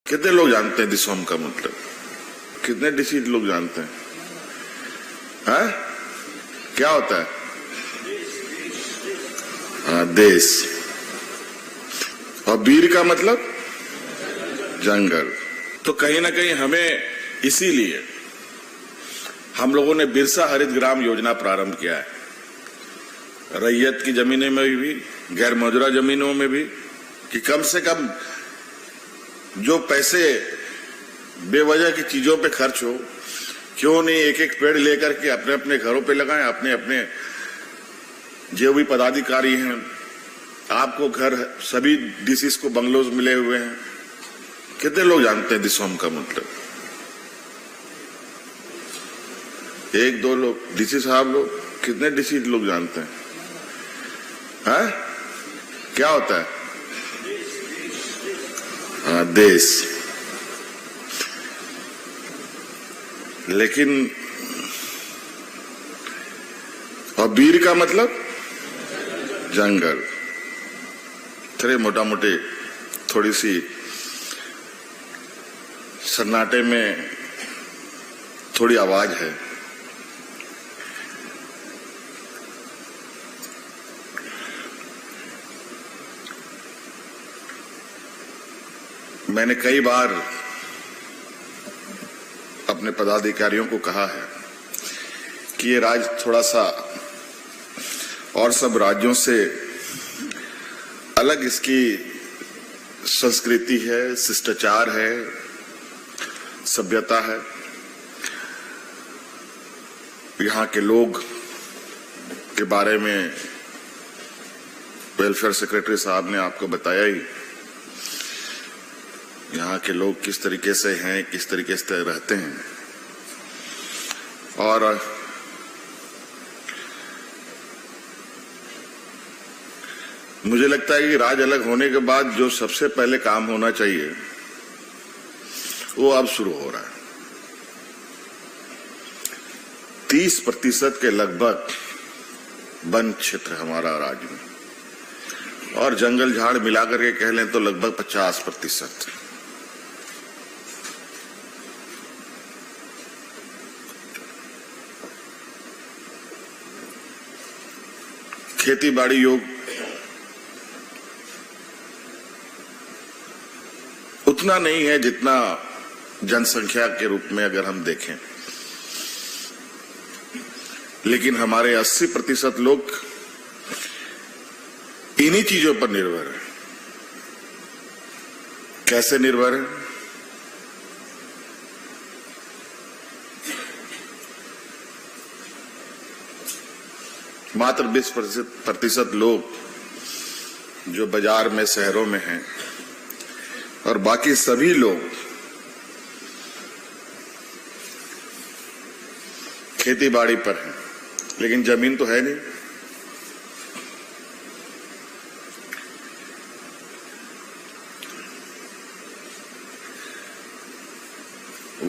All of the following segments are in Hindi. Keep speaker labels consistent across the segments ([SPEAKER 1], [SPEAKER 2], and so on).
[SPEAKER 1] कितने लोग जानते हैं दिसोम का मतलब? कितने डिसीज लोग जानते हैं? हाँ? क्या होता है? हाँ, देश। और बीर का मतलब जंगल। तो कहीं ना कहीं हमें इसीलिए हम लोगों ने बिरसा हरित ग्राम योजना प्रारंभ किया है। रैयत की जमीनों में भी, गैर मौजूदा जमीनों में भी, कि कम से कम जो पैसे बेवजह की चीजों पे खर्च हो, क्यों नहीं एक एक पेड़ लेकर के अपने अपने घरों पे लगाएं। अपने अपने जो भी पदाधिकारी हैं, आपको घर, सभी डीसीज को बंगलोज मिले हुए हैं। कितने लोग जानते हैं दिसोम का मतलब? एक दो लोग। डीसी साहब लोग, कितने डीसी लोग जानते हैं? हाँ? क्या होता है? हाँ, देश। लेकिन और बीर का मतलब जंगल। थोड़े मोटा मोटे थोड़ी सी सन्नाटे में थोड़ी आवाज है। मैंने कई बार अपने पदाधिकारियों को कहा है कि ये राज्य थोड़ा सा और सब राज्यों से अलग इसकी संस्कृति है, शिष्टाचार है, सभ्यता है। यहाँ के लोग के बारे में वेलफेयर सेक्रेटरी साहब ने आपको बताया ही। यहाँ के लोग किस तरीके से हैं, किस तरीके से रहते हैं। और मुझे लगता है कि राज्य अलग होने के बाद जो सबसे पहले काम होना चाहिए वो अब शुरू हो रहा है। 30% के लगभग वन क्षेत्र हमारा राज्य में, और जंगल झाड़ मिलाकर के कह लें तो लगभग 50%। खेती बाड़ी योग उतना नहीं है जितना जनसंख्या के रूप में अगर हम देखें, लेकिन हमारे 80% लोग इन्हीं चीजों पर निर्भर है। कैसे निर्भर है? मात्र 20% लोग जो बाजार में, शहरों में हैं, और बाकी सभी लोग खेती बाड़ी पर हैं, लेकिन जमीन तो है नहीं।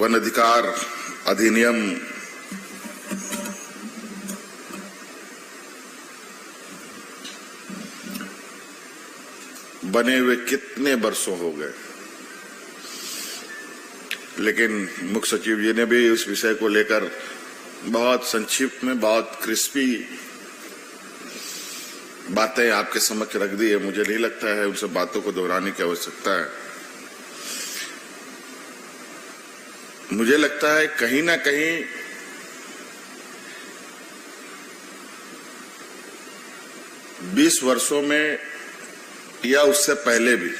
[SPEAKER 1] वन अधिकार अधिनियम बने हुए कितने वर्षों हो गए, लेकिन मुख्य सचिव जी ने भी उस विषय को लेकर बहुत संक्षिप्त में, बहुत क्रिस्पी बातें आपके समक्ष रख दी है। मुझे नहीं लगता है उन सब बातों को दोहराने की आवश्यकता है। मुझे लगता है कहीं ना कहीं बीस वर्षों में या उससे पहले भी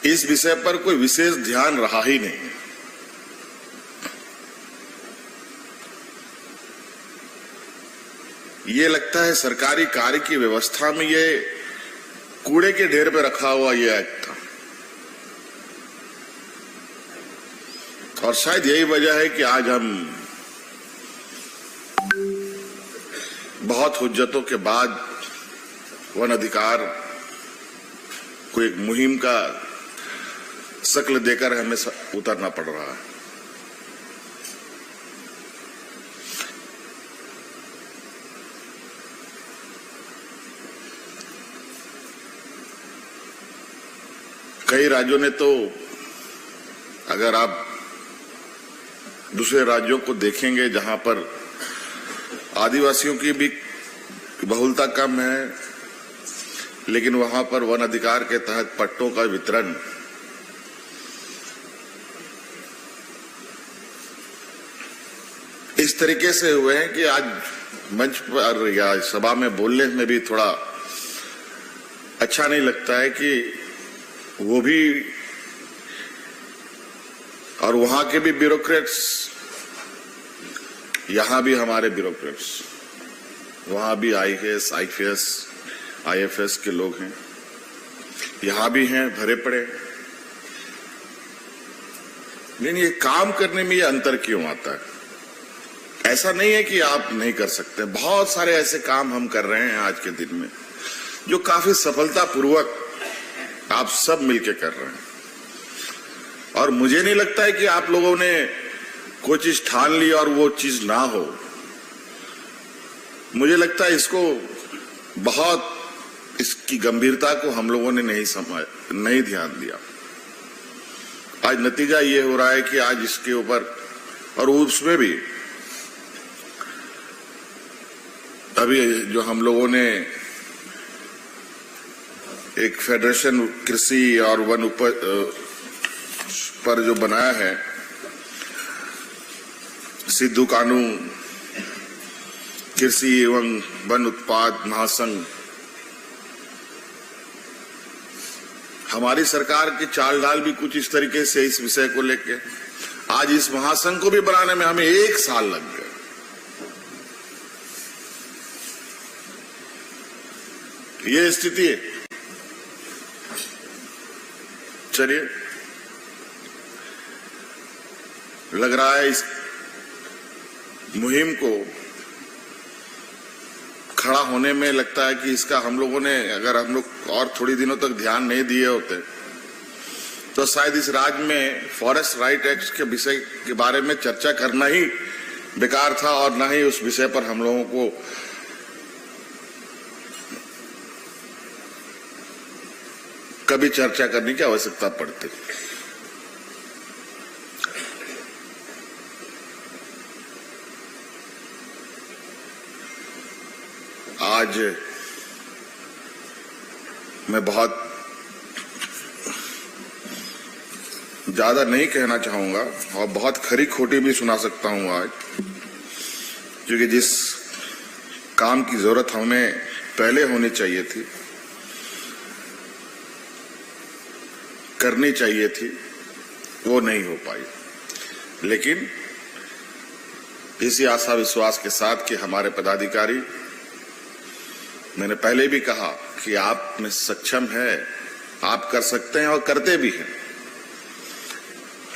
[SPEAKER 1] इस विषय पर कोई विशेष ध्यान रहा ही नहीं। ये लगता है सरकारी कार्य की व्यवस्था में ये कूड़े के ढेर पे रखा हुआ ये एक्ट था, और शायद यही वजह है कि आज हम बहुत हुज्जतों के बाद वन अधिकार को एक मुहिम का शक्ल देकर हमें उतरना पड़ रहा है। कई राज्यों ने तो, अगर आप दूसरे राज्यों को देखेंगे जहां पर आदिवासियों की भी बहुलता कम है, लेकिन वहां पर वन अधिकार के तहत पट्टों का वितरण इस तरीके से हुए हैं कि आज मंच पर या सभा में बोलने में भी थोड़ा अच्छा नहीं लगता है कि वो भी और वहां के भी ब्यूरोक्रेट्स, यहां भी हमारे ब्यूरोक्रेट्स, वहां भी आईएएस, आईपीएस, आईएफएस के लोग हैं, यहां भी हैं भरे पड़े। लेकिन ये काम करने में ये अंतर क्यों आता है? ऐसा नहीं है कि आप नहीं कर सकते, बहुत सारे ऐसे काम हम कर रहे हैं आज के दिन में जो काफी सफलतापूर्वक आप सब मिलकर कर रहे हैं। और मुझे नहीं लगता है कि आप लोगों ने कोई चीज ठान ली और वो चीज ना हो। मुझे लगता है इसको बहुत, इसकी गंभीरता को हम लोगों ने नहीं ध्यान दिया। आज नतीजा ये हो रहा है कि आज इसके ऊपर, और उसमें भी अभी जो हम लोगों ने एक फेडरेशन कृषि और वन उपज पर जो बनाया है, सिद्धू कानू कृषि एवं वन उत्पाद महासंघ, हमारी सरकार की चाल ढाल भी कुछ इस तरीके से इस विषय को लेके, आज इस महासंघ को भी बनाने में हमें 1 साल लग गया। ये स्थिति है। चलिए, लग रहा है इस मुहिम को खड़ा होने में लगता है कि इसका हम लोगों ने, अगर हम लोग और थोड़ी दिनों तक ध्यान नहीं दिए होते तो शायद इस राज्य में फॉरेस्ट राइट एक्ट के विषय के बारे में चर्चा करना ही बेकार था, और न ही उस विषय पर हम लोगों को कभी चर्चा करने की आवश्यकता पड़ती। आज मैं बहुत ज्यादा नहीं कहना चाहूंगा और बहुत खरी खोटी भी सुना सकता हूं आज, क्योंकि जिस काम की जरूरत हमें पहले होनी चाहिए थी, करनी चाहिए थी, वो नहीं हो पाई। लेकिन इसी आशा विश्वास के साथ कि हमारे पदाधिकारी, मैंने पहले भी कहा कि आप में सक्षम है, आप कर सकते हैं और करते भी हैं,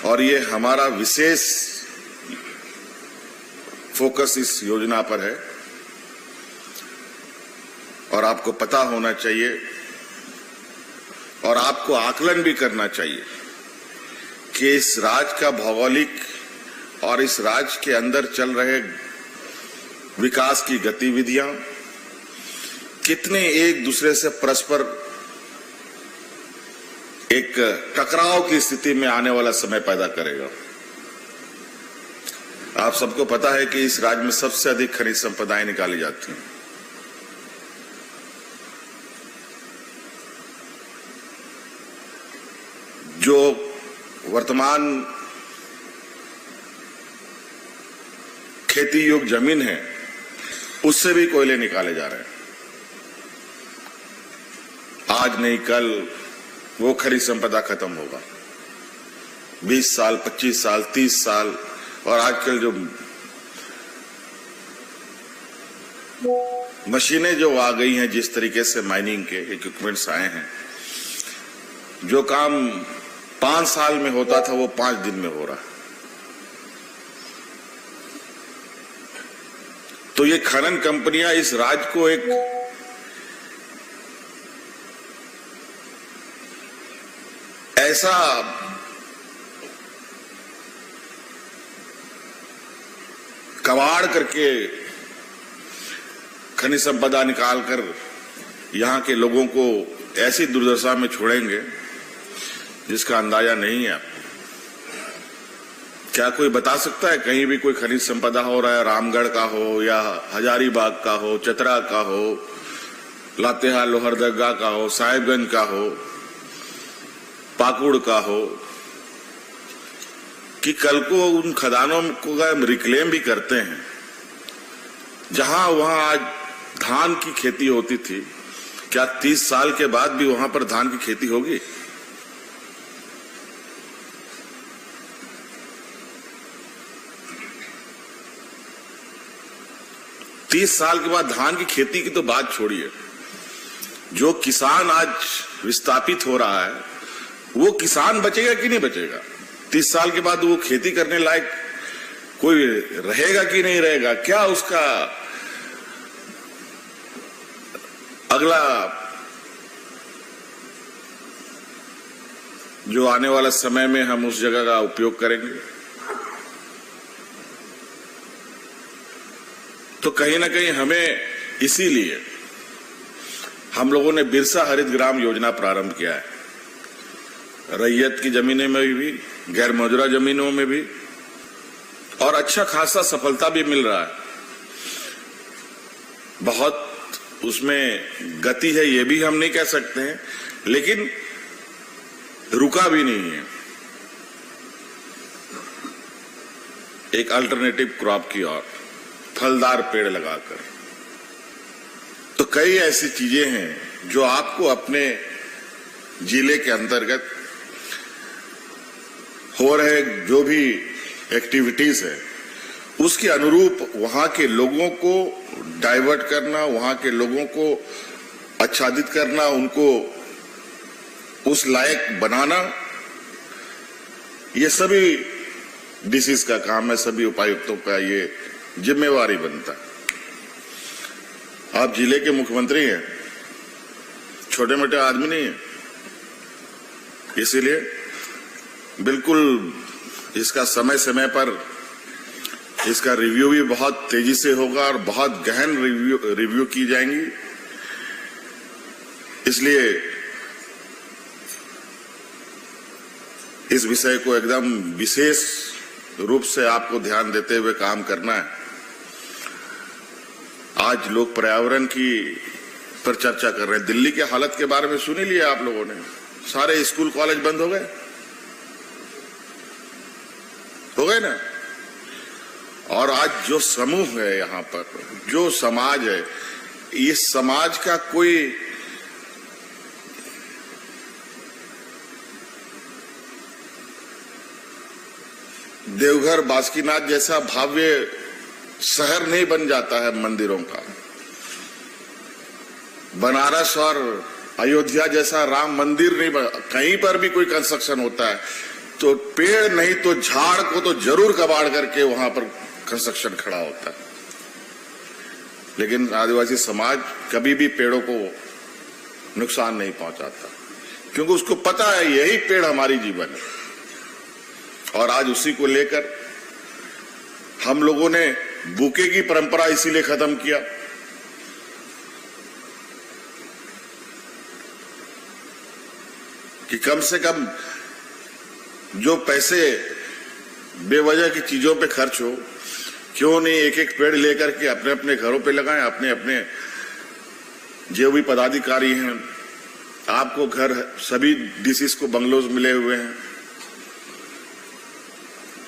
[SPEAKER 1] और ये हमारा विशेष फोकस इस योजना पर है। और आपको पता होना चाहिए और आपको आकलन भी करना चाहिए कि इस राज्य का भौगोलिक और इस राज्य के अंदर चल रहे विकास की गतिविधियां कितने एक दूसरे से परस्पर एक टकराव की स्थिति में आने वाला समय पैदा करेगा। आप सबको पता है कि इस राज्य में सबसे अधिक खनिज संपदाएं निकाली जाती हैं। जो वर्तमान खेती योग्य जमीन है, उससे भी कोयले निकाले जा रहे हैं। आज नहीं कल वो खनिज संपदा खत्म होगा। 20 साल, 25 साल, 30 साल, और आजकल जो मशीनें जो आ गई हैं, जिस तरीके से माइनिंग के इक्विपमेंट्स आए हैं, जो काम 5 साल में होता था वो 5 दिन में हो रहा है। तो ये खनन कंपनियां इस राज्य को एक ऐसा कबाड़ करके खनिज संपदा निकालकर यहां के लोगों को ऐसी दुर्दशा में छोड़ेंगे जिसका अंदाजा नहीं है आपको। क्या कोई बता सकता है कहीं भी कोई खनिज संपदा हो रहा है, रामगढ़ का हो या हजारीबाग का हो, चतरा का हो, लातेहार लोहरदगा का हो, साहिबगंज का हो, पाकुड़ का हो, कि कल को उन खदानों को हम रिक्लेम भी करते हैं, जहां वहां आज धान की खेती होती थी, क्या 30 साल के बाद भी वहां पर धान की खेती होगी? तीस साल के बाद धान की खेती की तो बात छोड़िए, जो किसान आज विस्थापित हो रहा है वो किसान बचेगा कि नहीं बचेगा? 30 साल के बाद वो खेती करने लायक कोई रहेगा कि नहीं रहेगा? क्या उसका अगला जो आने वाला समय में हम उस जगह का उपयोग करेंगे? तो कहीं ना कहीं हमें इसीलिए हम लोगों ने बिरसा हरित ग्राम योजना प्रारंभ किया है। रैयत की जमीनों में भी, गैर मौजूदा जमीनों में भी, और अच्छा खासा सफलता भी मिल रहा है। बहुत उसमें गति है ये भी हम नहीं कह सकते हैं, लेकिन रुका भी नहीं है। एक अल्टरनेटिव क्रॉप की ओर, फलदार पेड़ लगाकर। तो कई ऐसी चीजें हैं जो आपको अपने जिले के अंतर्गत हो रहे जो भी एक्टिविटीज है उसके अनुरूप वहां के लोगों को डाइवर्ट करना, वहां के लोगों को आच्छादित करना, उनको उस लायक बनाना, ये सभी डीसीज का काम है, सभी उपायुक्तों का ये जिम्मेवारी बनता है। आप जिले के मुख्यमंत्री हैं, छोटे मोटे आदमी नहीं है, इसीलिए बिल्कुल इसका समय समय पर इसका रिव्यू भी बहुत तेजी से होगा और बहुत गहन रिव्यू की जाएंगी। इसलिए इस विषय को एकदम विशेष रूप से आपको ध्यान देते हुए काम करना है। आज लोग पर्यावरण की पर चर्चा कर रहे हैं। दिल्ली के हालत के बारे में सुन ही लिया आप लोगों ने, सारे स्कूल कॉलेज बंद हो गए ना। और आज जो समूह है यहाँ पर, जो समाज है, इस समाज का कोई देवघर बासुकीनाथ जैसा भव्य शहर नहीं बन जाता है मंदिरों का। बनारस और अयोध्या जैसा राम मंदिर नहीं, कहीं पर भी कोई कंस्ट्रक्शन होता है तो पेड़ नहीं तो झाड़ को तो जरूर कबाड़ करके वहां पर कंस्ट्रक्शन खड़ा होता है। लेकिन आदिवासी समाज कभी भी पेड़ों को नुकसान नहीं पहुंचाता, क्योंकि उसको पता है यही पेड़ हमारी जीवन है। और आज उसी को लेकर हम लोगों ने बुके की परंपरा इसीलिए खत्म किया कि कम से कम जो पैसे बेवजह की चीजों पे खर्च हो, क्यों नहीं एक एक पेड़ लेकर के अपने अपने घरों पे लगाएं। अपने अपने जो भी पदाधिकारी हैं, आपको घर सभी डीसीज को बंगलोज मिले हुए हैं,